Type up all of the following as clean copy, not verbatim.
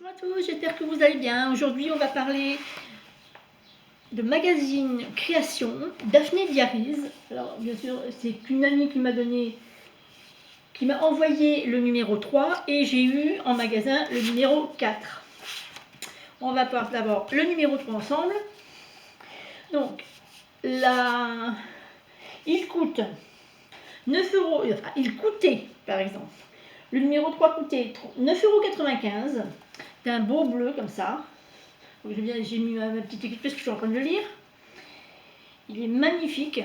Bonjour à tous, j'espère que vous allez bien. Aujourd'hui, on va parler de magazine création Daphné Diaries. Alors, bien sûr, c'est une amie qui m'a envoyé le numéro 3 et j'ai eu en magasin le numéro 4. On va voir d'abord le numéro 3 ensemble. Donc, il coûte 9 euros, enfin, il coûtait par exemple. Le numéro 3 coûtait 9,95 €. C'est un beau bleu comme ça. J'ai mis ma petite équipe parce que je suis en train de le lire. Il est magnifique.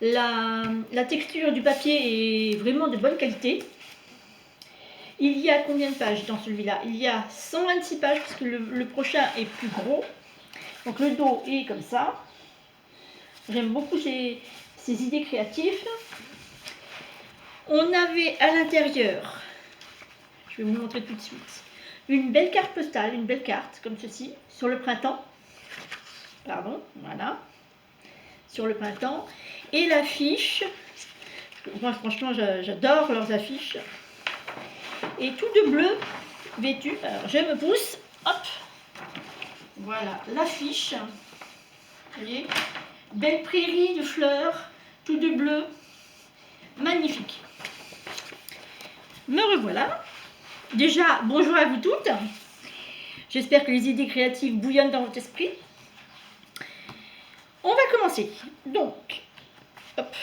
La texture du papier est vraiment de bonne qualité. Il y a combien de pages dans celui-là? Il y a 126 pages parce que le prochain est plus gros. Donc le dos est comme ça. J'aime beaucoup ces idées créatives. On avait à l'intérieur, je vais vous montrer tout de suite, une belle carte postale, une belle carte comme ceci, sur le printemps. Pardon, voilà. Sur le printemps. Et l'affiche, moi franchement j'adore leurs affiches. Et tout de bleu vêtu. Alors je me pousse, hop. Voilà l'affiche. Vous voyez, belle prairie de fleurs, tout de bleu. Magnifique. Me revoilà. Déjà, bonjour à vous toutes. J'espère que les idées créatives bouillonnent dans votre esprit. On va commencer. Donc, hop,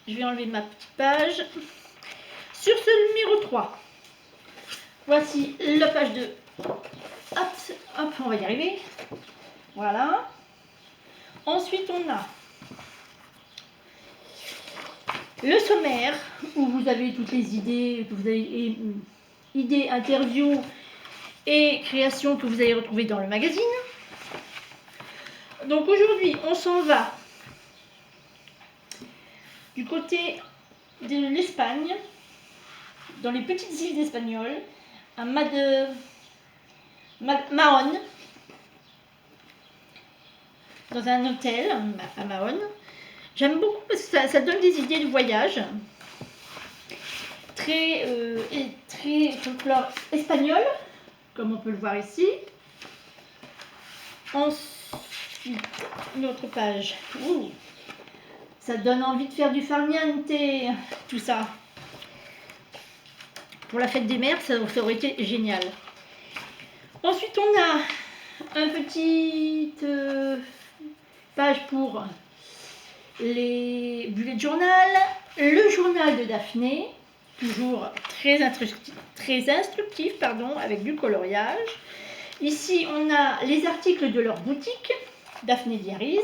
je vais enlever ma petite page. Sur ce numéro 3, voici la page 2. Hop, hop, on va y arriver. Voilà. Ensuite, on a le sommaire, où vous avez toutes les idées, que vous avez idées, interviews et créations que vous allez retrouver dans le magazine. Donc aujourd'hui, on s'en va du côté de l'Espagne, dans les petites îles espagnoles, à Mahon, dans un hôtel à Mahon. J'aime beaucoup parce que ça donne des idées de voyage. Très folklore espagnol, comme on peut le voir ici. Ensuite, une autre page. Ouh, ça donne envie de faire du farniente, tout ça. Pour la fête des mères, ça aurait été génial. Ensuite, on a une petite page pour les bullet journal, le journal de Daphné, toujours très instructif, avec du coloriage. Ici, on a les articles de leur boutique, Daphné Diaries.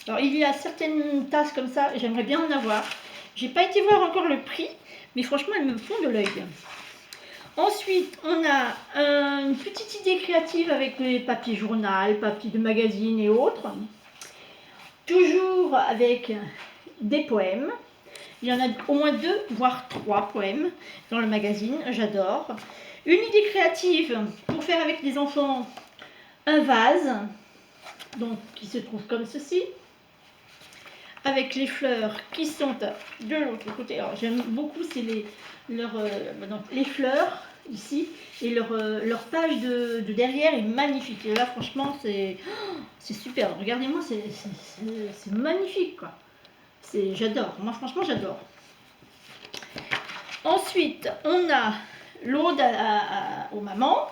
Alors, il y a certaines tasses comme ça, j'aimerais bien en avoir. J'ai pas été voir encore le prix, mais franchement, elles me font de l'œil. Ensuite, on a une petite idée créative avec les papiers journal, papiers de magazine et autres. Toujours avec des poèmes. Il y en a au moins 2, voire 3 poèmes dans le magazine, j'adore. Une idée créative pour faire avec les enfants un vase, donc qui se trouve comme ceci, avec les fleurs qui sont de l'autre côté. Alors j'aime beaucoup, c'est les fleurs ici, et leur page de derrière est magnifique. Et là franchement c'est super. Regardez-moi, c'est magnifique quoi. J'adore, moi franchement j'adore. Ensuite on a l'ode aux mamans.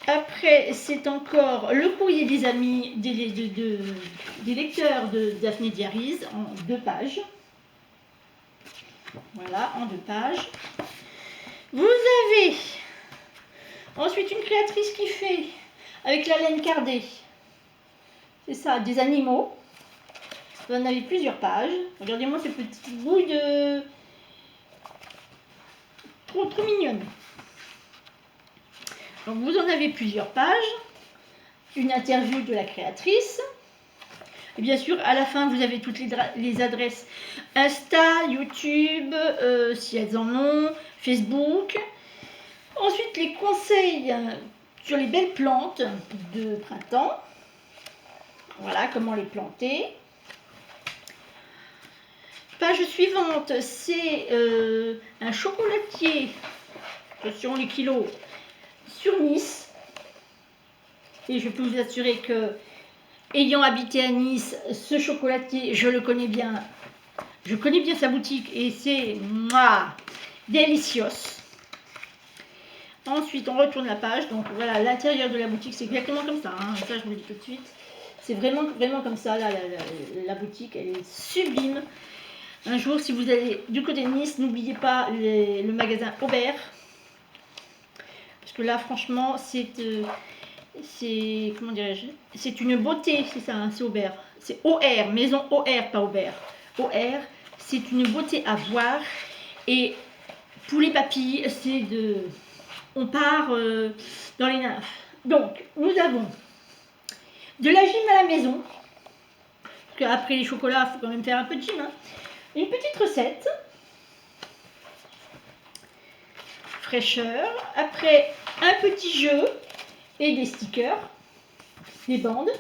Après, c'est encore le courrier des amis, des lecteurs de Daphné Diaries en 2 pages. Voilà, en 2 pages. Vous avez ensuite une créatrice qui fait, avec la laine cardée, c'est ça, des animaux. Vous en avez plusieurs pages. Regardez-moi ces petits bouts de... Trop mignonnes. Donc vous en avez plusieurs pages, une interview de la créatrice, et bien sûr à la fin vous avez toutes les adresses Insta, YouTube, si elles en ont, Facebook. Ensuite les conseils sur les belles plantes de printemps, voilà comment les planter. Page suivante, c'est un chocolatier, attention les kilos, sur Nice. Et je peux vous assurer que, ayant habité à Nice, ce chocolatier, je le connais bien. Je connais bien sa boutique et c'est délicieux. Ensuite, on retourne la page. Donc voilà, l'intérieur de la boutique, c'est exactement comme ça. Hein. Ça, je vous le dis tout de suite. C'est vraiment comme ça. Là, la boutique, elle est sublime. Un jour, si vous allez du côté de Nice, n'oubliez pas le magasin Aubert. Parce que là, franchement, c'est comment dirais-je, c'est une beauté, c'est ça, hein, c'est Aubert. C'est OR, maison OR, pas Aubert. OR, c'est une beauté à voir. Et pour les papilles, c'est de... On part dans les nymphes. Donc, nous avons de la gym à la maison. Parce qu'après les chocolats, il faut quand même faire un peu de gym. Hein. Une petite recette. Fraîcheur. Après, un petit jeu et des stickers. Des bandes.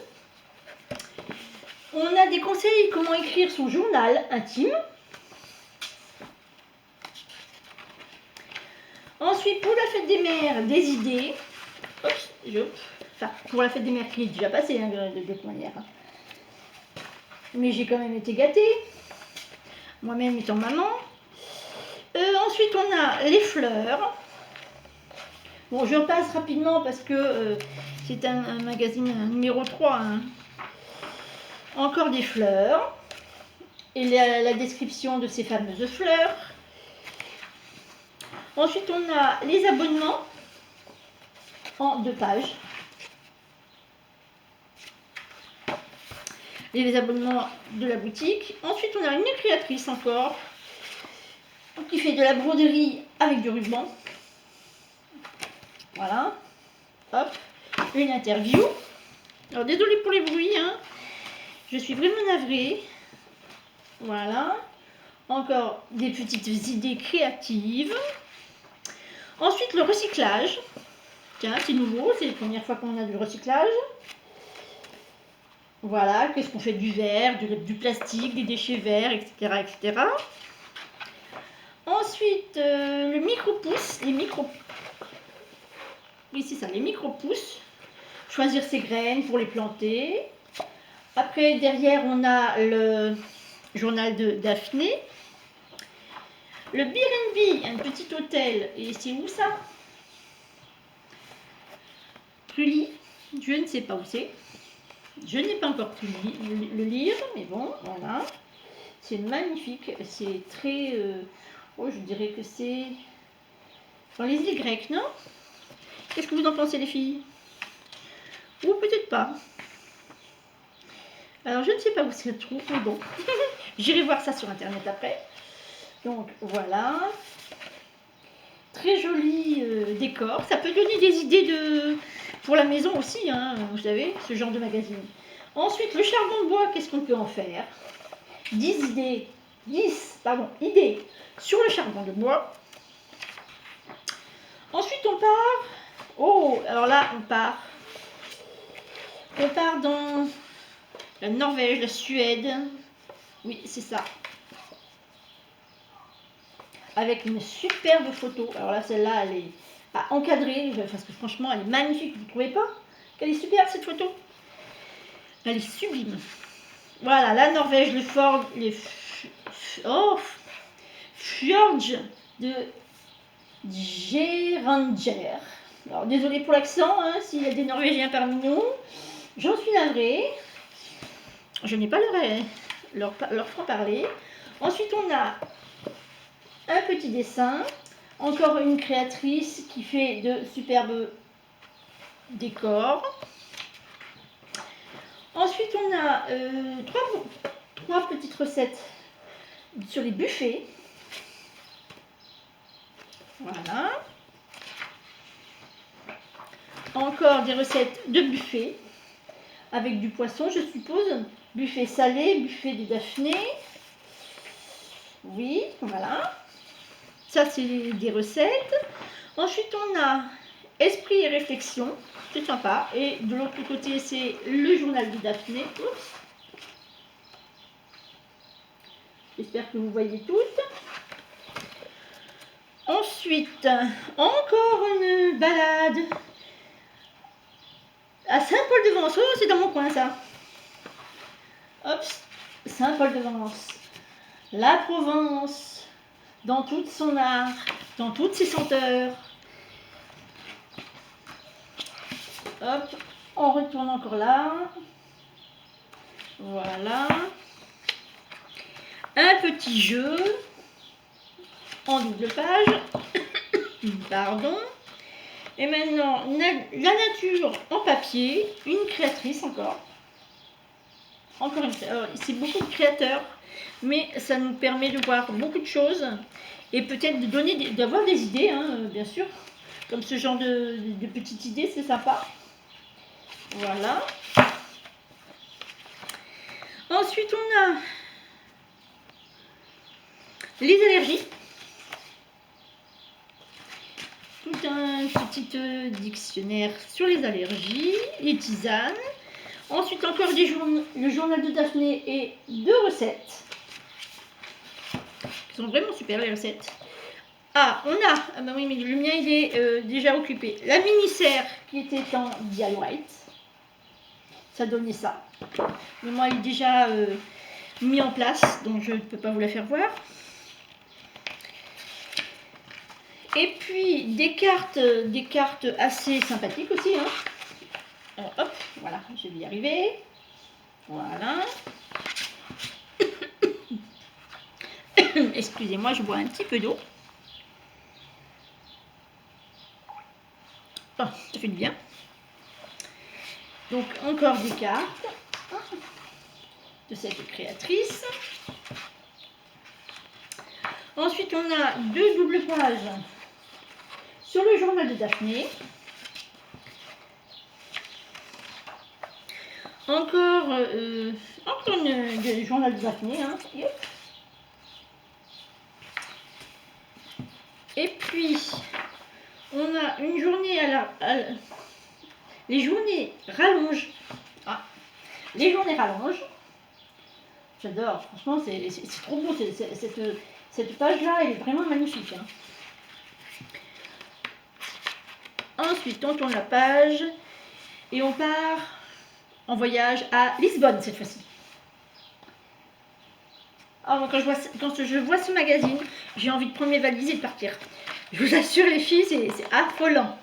On a des conseils comment écrire son journal intime. Ensuite, pour la fête des mères, des idées. Enfin, pour la fête des mères qui est déjà passée, hein, de toute manière. Mais j'ai quand même été gâtée. Moi-même étant maman. Ensuite, on a les fleurs. Bon, je passe rapidement parce que c'est un magazine numéro 3. Hein. Encore des fleurs. Et la description de ces fameuses fleurs. Ensuite, on a les abonnements en 2 pages. Et les abonnements de la boutique. Ensuite, on a une créatrice encore qui fait de la broderie avec du ruban. Voilà. Hop. Une interview. Alors, désolée pour les bruits. Hein. Je suis vraiment navrée. Voilà. Encore des petites idées créatives. Ensuite, le recyclage. Tiens, c'est nouveau. C'est la première fois qu'on a du recyclage. Voilà. Qu'est-ce qu'on fait du verre, du plastique, des déchets verts, etc. etc. Ensuite, le micro-pouce. Oui, c'est ça, les micro-pousses. Choisir ses graines pour les planter. Après, derrière, on a le journal de Daphné. Le B&B, un petit hôtel. Et c'est où ça? Trully. Je ne sais pas où c'est. Je n'ai pas encore pu le lire, mais bon, voilà. C'est magnifique. C'est très... je dirais que c'est dans les îles grecques, non? Qu'est-ce que vous en pensez, les filles? Ou peut-être pas. Alors, je ne sais pas où se trouve, mais bon. J'irai voir ça sur Internet après. Donc, voilà. Très joli décor. Ça peut donner des idées pour la maison aussi, hein, vous savez, ce genre de magazine. Ensuite, le charbon de bois, qu'est-ce qu'on peut en faire? 10 idées sur le charbon de bois. Ensuite, on part... Oh, alors là, on part dans la Norvège, la Suède. Oui, c'est ça. Avec une superbe photo. Alors là, celle-là, elle est à encadrer, parce que franchement, elle est magnifique. Vous ne trouvez pas qu'elle est superbe, cette photo? Elle est sublime. Voilà, la Norvège, les fjords de Geranger. Alors, désolé pour l'accent, hein, s'il y a des Norvégiens parmi nous. J'en suis navrée. Je n'ai pas leur franc-parler. Ensuite, on a un petit dessin. Encore une créatrice qui fait de superbes décors. Ensuite, on a 3 petites recettes sur les buffets. Voilà. Encore des recettes de buffet avec du poisson, je suppose. Buffet salé, buffet de Daphné. Oui, voilà. Ça, c'est des recettes. Ensuite, on a esprit et réflexion. C'est sympa. Et de l'autre côté, c'est le journal de Daphné. Oups. J'espère que vous voyez toutes. Ensuite, encore une balade à Saint-Paul-de-Vence. Oh, c'est dans mon coin ça. Hop, Saint-Paul-de-Vence. La Provence, dans toute son art, dans toutes ses senteurs. Hop, on retourne encore là. Voilà. Un petit jeu en double page. Pardon. Et maintenant, la nature en papier. Une créatrice encore. Encore une créatrice. C'est beaucoup de créateurs, mais ça nous permet de voir beaucoup de choses. Et peut-être d'avoir des idées, hein, bien sûr. Comme ce genre de petites idées, c'est sympa. Voilà. Ensuite, on a les allergies. Tout un petit dictionnaire sur les allergies, les tisanes. Ensuite, encore le journal de Daphné et 2 recettes. Qui sont vraiment super, les recettes. Ah, on a, ah bah oui, mais le mien il est déjà occupé. La mini-serre qui était en DIY White. Ça donnait ça. Mais moi, il est déjà mis en place, donc je ne peux pas vous la faire voir. Et puis des cartes assez sympathiques aussi. Hein. Alors, hop, voilà, je vais y arriver. Voilà. Excusez-moi, je bois un petit peu d'eau. Oh, ça fait du bien. Donc encore des cartes de cette créatrice. Ensuite, on a 2 doubles pages sur le journal de Daphné. Encore le journal de Daphné. Hein. Et puis, on a une journée les journées rallongent. Ah, les journées rallongent. J'adore, franchement, c'est trop beau. Cette page-là, elle est vraiment magnifique. Hein. Ensuite, on tourne la page et on part en voyage à Lisbonne cette fois-ci. Alors, quand je vois ce magazine, j'ai envie de prendre mes valises et de partir. Je vous assure, les filles, c'est affolant.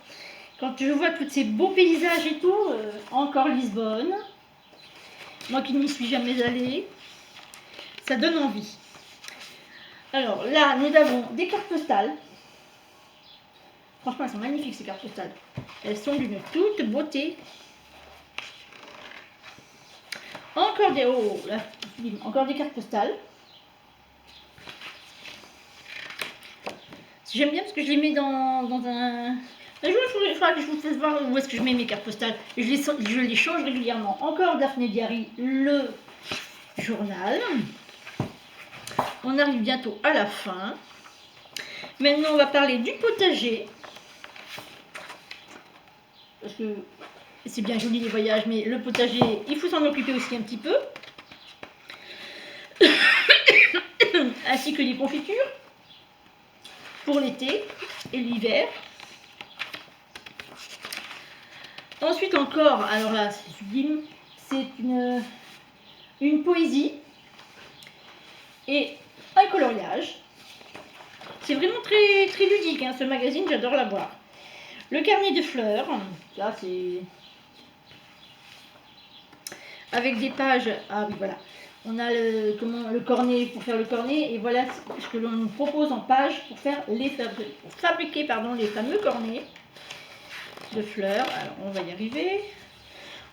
Quand je vois tous ces beaux paysages et tout, encore Lisbonne. Moi qui n'y suis jamais allée, ça donne envie. Alors là, nous avons des cartes postales. Franchement, elles sont magnifiques ces cartes postales. Elles sont d'une toute beauté. Encore des cartes postales. J'aime bien parce que je les mets dans un... Un jour, il faudra que je vous fasse voir où est-ce que je mets mes cartes postales. Je les change régulièrement. Encore Daphné Diary, le journal. On arrive bientôt à la fin. Maintenant, on va parler du potager. Parce que c'est bien joli les voyages, mais le potager, il faut s'en occuper aussi un petit peu. Ainsi que les confitures pour l'été et l'hiver. Ensuite encore, alors là c'est sublime, c'est une poésie et un coloriage. C'est vraiment très, très ludique, hein, ce magazine, j'adore l'avoir. Le carnet de fleurs, là c'est avec des pages, ah oui voilà, on a le cornet pour faire le cornet et voilà ce que l'on nous propose en page pour fabriquer les fameux cornets de fleurs. Alors on va y arriver.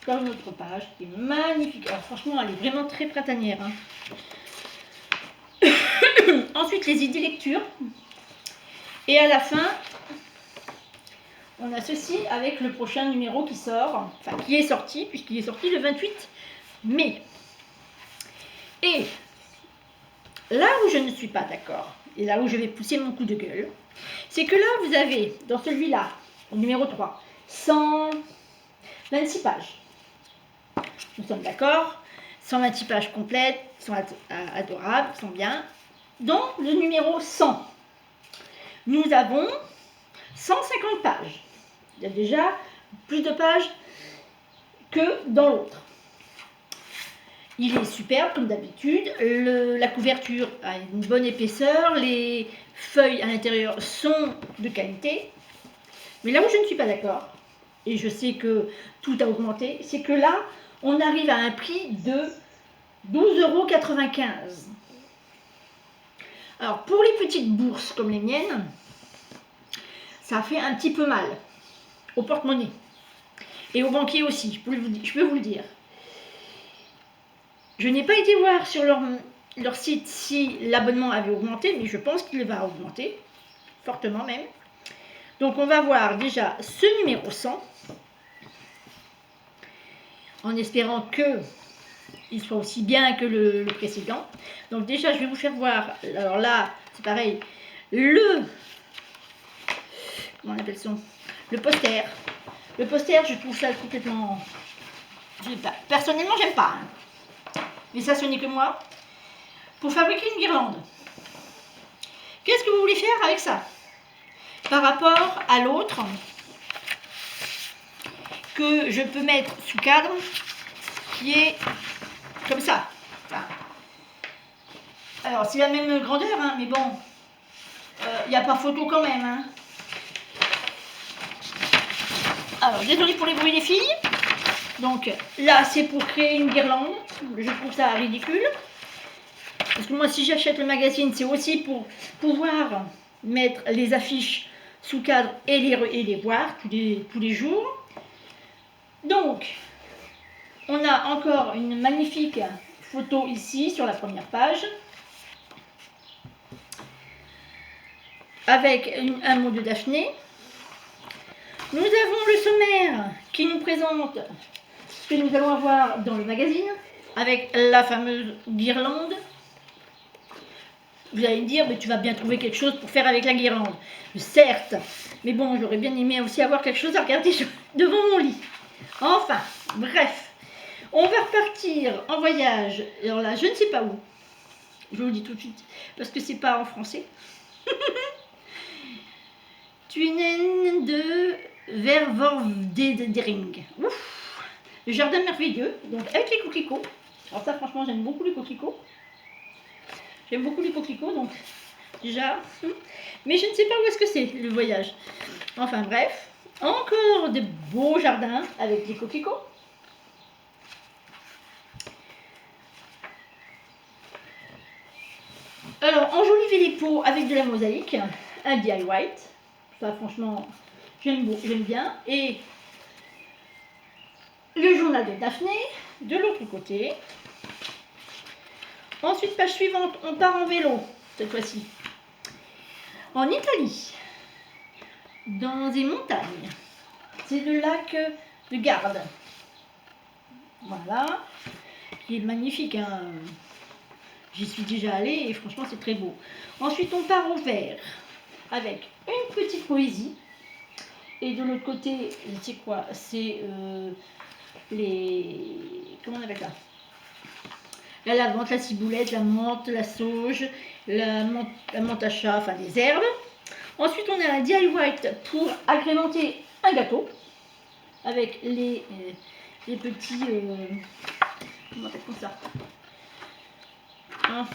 Encore une autre page qui est magnifique. Alors franchement, elle est vraiment très printanière. Hein. Ensuite, les idées lecture. Et à la fin, on a ceci avec le prochain numéro qui sort, enfin qui est sorti, puisqu'il est sorti le 28 mai. Et là où je ne suis pas d'accord, et là où je vais pousser mon coup de gueule, c'est que là, vous avez, dans celui-là, au numéro 3, 126 pages. Nous sommes d'accord. 126 pages complètes, sont adorables, sont bien. Dans le numéro 100, nous avons 150 pages. Il y a déjà plus de pages que dans l'autre. Il est superbe comme d'habitude, la couverture a une bonne épaisseur, les feuilles à l'intérieur sont de qualité. Mais là où je ne suis pas d'accord, et je sais que tout a augmenté, c'est que là, on arrive à un prix de 12,95 €. Alors pour les petites bourses comme les miennes, ça fait un petit peu mal au porte-monnaie. Et au banquier aussi, je peux vous le dire. Je n'ai pas été voir sur leur site si l'abonnement avait augmenté, mais je pense qu'il va augmenter, fortement même. Donc on va voir déjà ce numéro 100, en espérant qu'il soit aussi bien que le précédent. Donc déjà je vais vous faire voir, alors là c'est pareil, comment on appelle ça, le poster. Le poster, je trouve ça complètement... Personnellement, j'aime pas. Mais ça, ce n'est que moi. Pour fabriquer une guirlande, qu'est-ce que vous voulez faire avec ça? Par rapport à l'autre, que je peux mettre sous cadre, qui est comme ça. Enfin, alors, c'est la même grandeur, hein, mais bon, il n'y a pas photo quand même. Hein. Alors, désolé pour les bruits des filles. Donc là, c'est pour créer une guirlande. Je trouve ça ridicule. Parce que moi, si j'achète le magazine, c'est aussi pour pouvoir mettre les affiches sous cadre et les voir tous les jours. Donc, on a encore une magnifique photo ici sur la première page. Avec un mot de Daphné. Nous avons le sommaire qui nous présente ce que nous allons avoir dans le magazine, avec la fameuse guirlande. Vous allez me dire, mais tu vas bien trouver quelque chose pour faire avec la guirlande. Certes, mais bon, j'aurais bien aimé aussi avoir quelque chose à regarder devant mon lit. Enfin, bref, on va repartir en voyage. Alors là, je ne sais pas où. Je vous le dis tout de suite, parce que c'est pas en français. Tuinen de Vervordering. Ouf, le jardin merveilleux, donc avec les coquelicots. Alors ça, franchement, j'aime beaucoup les coquelicots. J'aime beaucoup les coquelicots, donc déjà. Mais je ne sais pas où est-ce que c'est, le voyage. Enfin bref, encore de beaux jardins avec les coquelicots. Alors, enjoliver les pots avec de la mosaïque, un DIY. Ça, franchement, j'aime bien. Et le journal de Daphné, de l'autre côté. Ensuite, page suivante, on part en vélo, cette fois-ci. En Italie, dans des montagnes. C'est le lac de Garde. Voilà, qui est magnifique. Hein. J'y suis déjà allée et franchement, c'est très beau. Ensuite, on part au vert avec une petite poésie. Et de l'autre côté, c'est quoi? C'est les... Comment on appelle ça? La lavande, la ciboulette, la menthe, la sauge, la menthe à chat, enfin des herbes. Ensuite, on a un DIY pour agrémenter un gâteau avec les petits... comment on appelle ça? Hein,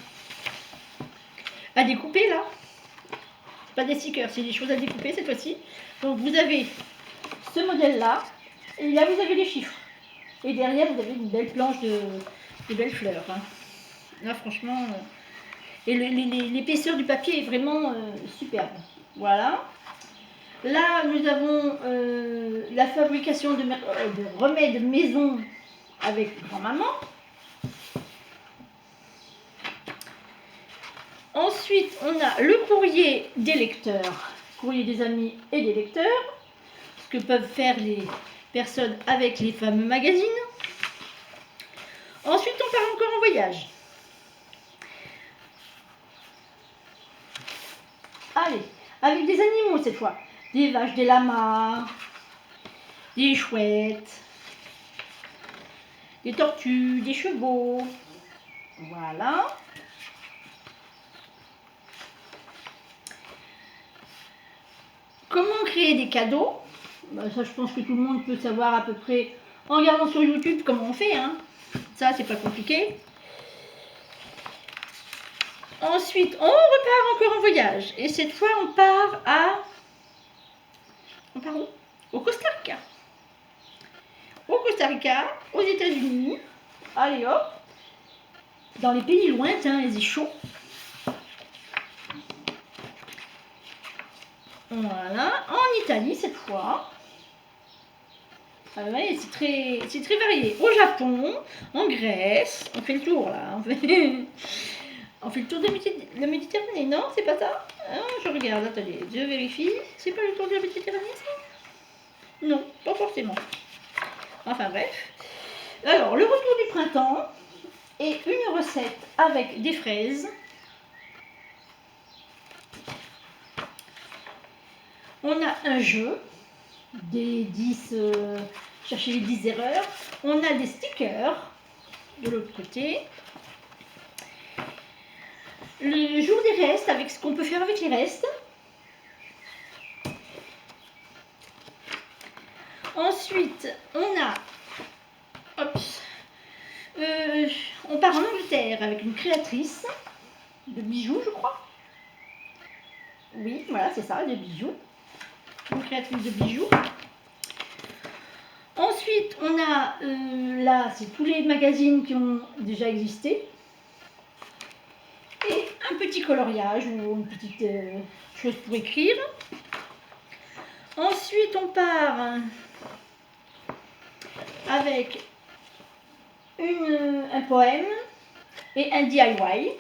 à découper là. Pas des stickers, c'est des choses à découper cette fois-ci. Donc vous avez ce modèle là, et là vous avez les chiffres. Et derrière vous avez une belle planche de belles fleurs. Hein. Là franchement, et l'épaisseur du papier est vraiment superbe. Voilà. Là nous avons la fabrication de remèdes maison avec grand-maman. Ensuite, on a le courrier des lecteurs, courrier des amis et des lecteurs, ce que peuvent faire les personnes avec les fameux magazines. Ensuite, on part encore en voyage. Allez, avec des animaux cette fois. Des vaches, des lamas, des chouettes, des tortues, des chevaux. Voilà. Comment créer des cadeaux? Bah, ça, je pense que tout le monde peut savoir à peu près en regardant sur YouTube comment on fait. Hein. Ça, c'est pas compliqué. Ensuite, on repart encore en voyage. Et cette fois, on part à... On part où? Au Costa Rica. Au Costa Rica, aux États-Unis. Allez hop. Dans les pays lointains, les chauds. Voilà. En Italie, cette fois. Ah ouais, c'est très varié. Au Japon, en Grèce. On fait le tour, là. On fait le tour de la Méditerranée. Non, c'est pas ça? Ah, je regarde, attendez, je vérifie. C'est pas le tour de la Méditerranée, ça? Non, pas forcément. Enfin bref. Alors, le retour du printemps et une recette avec des fraises. On a un jeu, des 10, chercher les 10 erreurs. On a des stickers de l'autre côté. Le jour des restes, avec ce qu'on peut faire avec les restes. Ensuite, on a... Hop, on part en Angleterre avec une créatrice de bijoux, je crois. Oui, voilà, c'est ça, des bijoux. Une créatrice de bijoux. Ensuite, on a, là, c'est tous les magazines qui ont déjà existé. Et un petit coloriage ou une petite chose pour écrire. Ensuite, on part avec un poème et un DIY.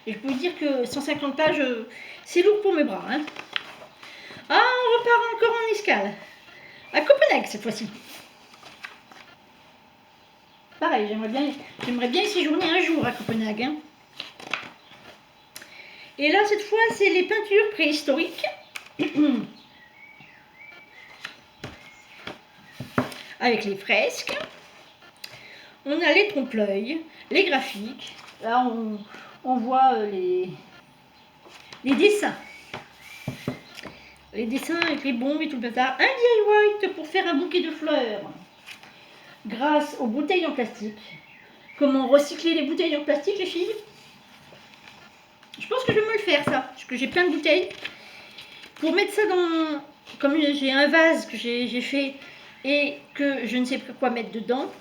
Et je peux vous dire que 150 pages, c'est lourd pour mes bras. Hein. Ah, on repart encore en escale. À Copenhague cette fois-ci. Pareil, j'aimerais bien y séjourner un jour à Copenhague. Hein. Et là, cette fois, c'est les peintures préhistoriques. Avec les fresques. On a les trompe-l'œil, les graphiques. Là, on voit les dessins. Les dessins avec les bombes et tout le bazar. Un DIY pour faire un bouquet de fleurs. Grâce aux bouteilles en plastique. Comment recycler les bouteilles en plastique, les filles? Je pense que je vais me le faire, ça. Parce que j'ai plein de bouteilles. Pour mettre ça dans... Comme j'ai un vase que j'ai fait et que je ne sais pas quoi mettre dedans.